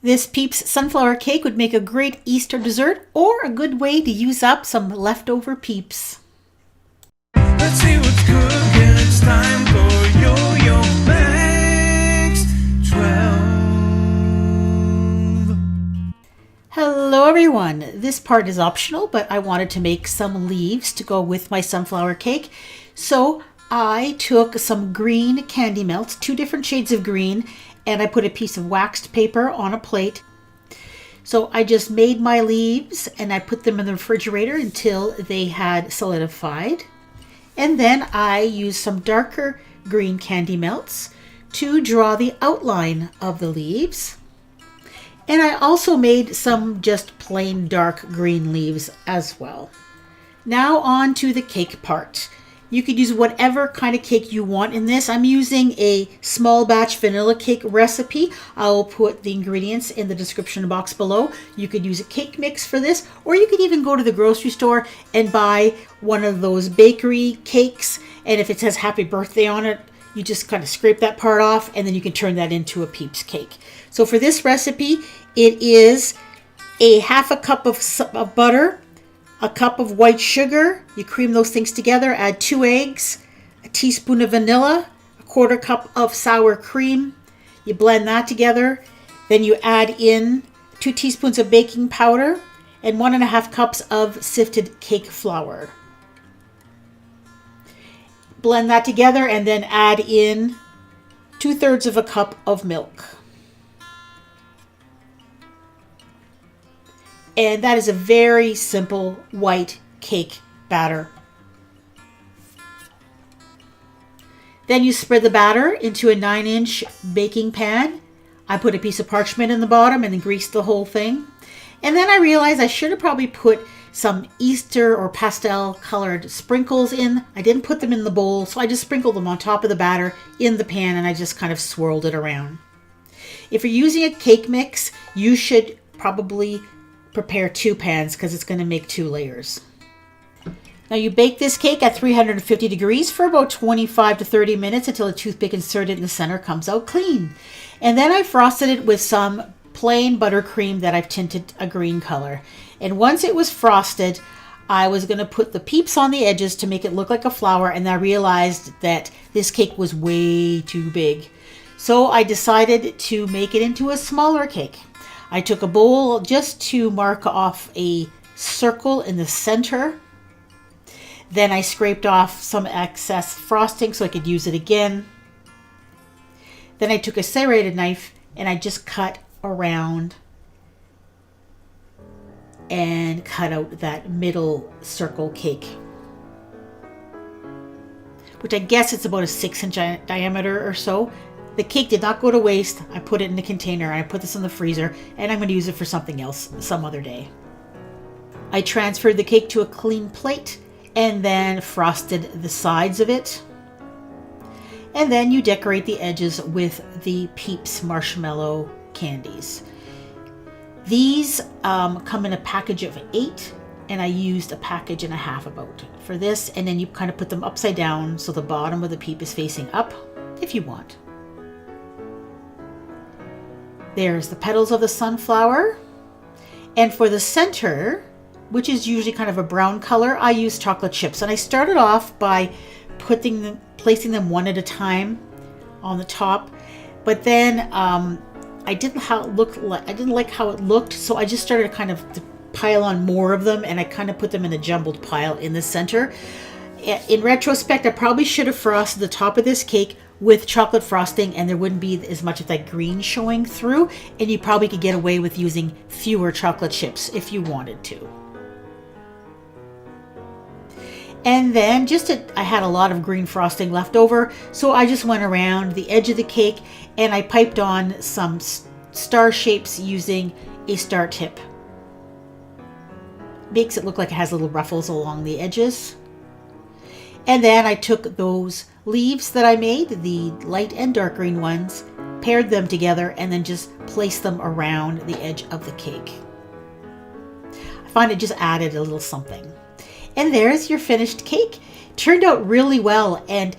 This Peeps sunflower cake would make a great Easter dessert or a good way to use up some leftover Peeps. Let's see what's cooking. It's time for Yo-Yo Banks 12. Hello everyone. This part is optional, but I wanted to make some leaves to go with my sunflower cake. So I took some green candy melts, 2 different shades of green, and I put a piece of waxed paper on a plate. So I just made my leaves and I put them in the refrigerator until they had solidified. And then I used some darker green candy melts to draw the outline of the leaves. And I also made some just plain dark green leaves as well. Now on to the cake part. You could use whatever kind of cake you want in this. I'm using a small batch vanilla cake recipe. I will put the ingredients in the description box below. You could use a cake mix for this, or you could even go to the grocery store and buy one of those bakery cakes. And if it says happy birthday on it, you just kind of scrape that part off and then you can turn that into a Peeps cake. So for this recipe, it is a half a cup of butter, a cup of white sugar. You cream those things together, add 2 eggs, a teaspoon of vanilla, a 1/4 cup of sour cream. You blend that together. Then you add in 2 teaspoons of baking powder and 1.5 cups of sifted cake flour. Blend that together and then add in 2/3 of a cup of milk. And that is a very simple white cake batter. Then you spread the batter into a 9-inch baking pan. I put a piece of parchment in the bottom and then greased the whole thing. And then I realized I should have probably put some Easter or pastel colored sprinkles in. I didn't put them in the bowl, so I just sprinkled them on top of the batter in the pan and I just kind of swirled it around. If you're using a cake mix, you should probably prepare 2 pans because it's going to make 2 layers. Now you bake this cake at 350 degrees for about 25 to 30 minutes until a toothpick inserted in the center comes out clean. And then I frosted it with some plain buttercream that I've tinted a green color. And once it was frosted, I was going to put the Peeps on the edges to make it look like a flower, and I realized that this cake was way too big. So I decided to make it into a smaller cake. I took a bowl just to mark off a circle in the center. Then I scraped off some excess frosting so I could use it again. Then I took a serrated knife and I just cut around and cut out that middle circle cake, which I guess it's about a 6-inch diameter or so. The cake did not go to waste. I put it in a container and I put this in the freezer, and I'm going to use it for something else some other day. I transferred the cake to a clean plate and then frosted the sides of it. And then you decorate the edges with the Peeps marshmallow candies. These come in a package of 8, and I used a package and a half about for this. And then you kind of put them upside down so the bottom of the Peep is facing up if you want. There's the petals of the sunflower. And for the center, which is usually kind of a brown color, I use chocolate chips. And I started off by placing them one at a time on the top. But then I didn't like how it looked, so I just started kind of to pile on more of them, and I kind of put them in a jumbled pile in the center. In retrospect, I probably should have frosted the top of this cake with chocolate frosting, and there wouldn't be as much of that green showing through, and you probably could get away with using fewer chocolate chips if you wanted to. And then I had a lot of green frosting left over, so I just went around the edge of the cake and I piped on some star shapes using a star tip. Makes it look like it has little ruffles along the edges. And then I took those leaves that I made, the light and dark green ones, paired them together, and then just placed them around the edge of the cake. I find it just added a little something. And there's your finished cake. Turned out really well, and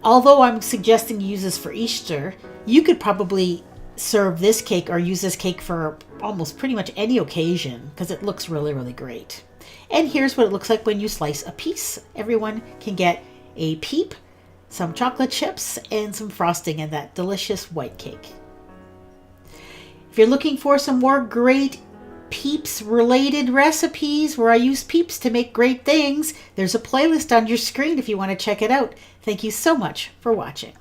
although I'm suggesting you use this for Easter, you could probably serve this cake or use this cake for almost pretty much any occasion because it looks really, really great. And here's what it looks like when you slice a piece. Everyone can get a peep, some chocolate chips, and some frosting in that delicious white cake. If you're looking for some more great Peeps related recipes where I use Peeps to make great things, there's a playlist on your screen if you want to check it out. Thank you so much for watching.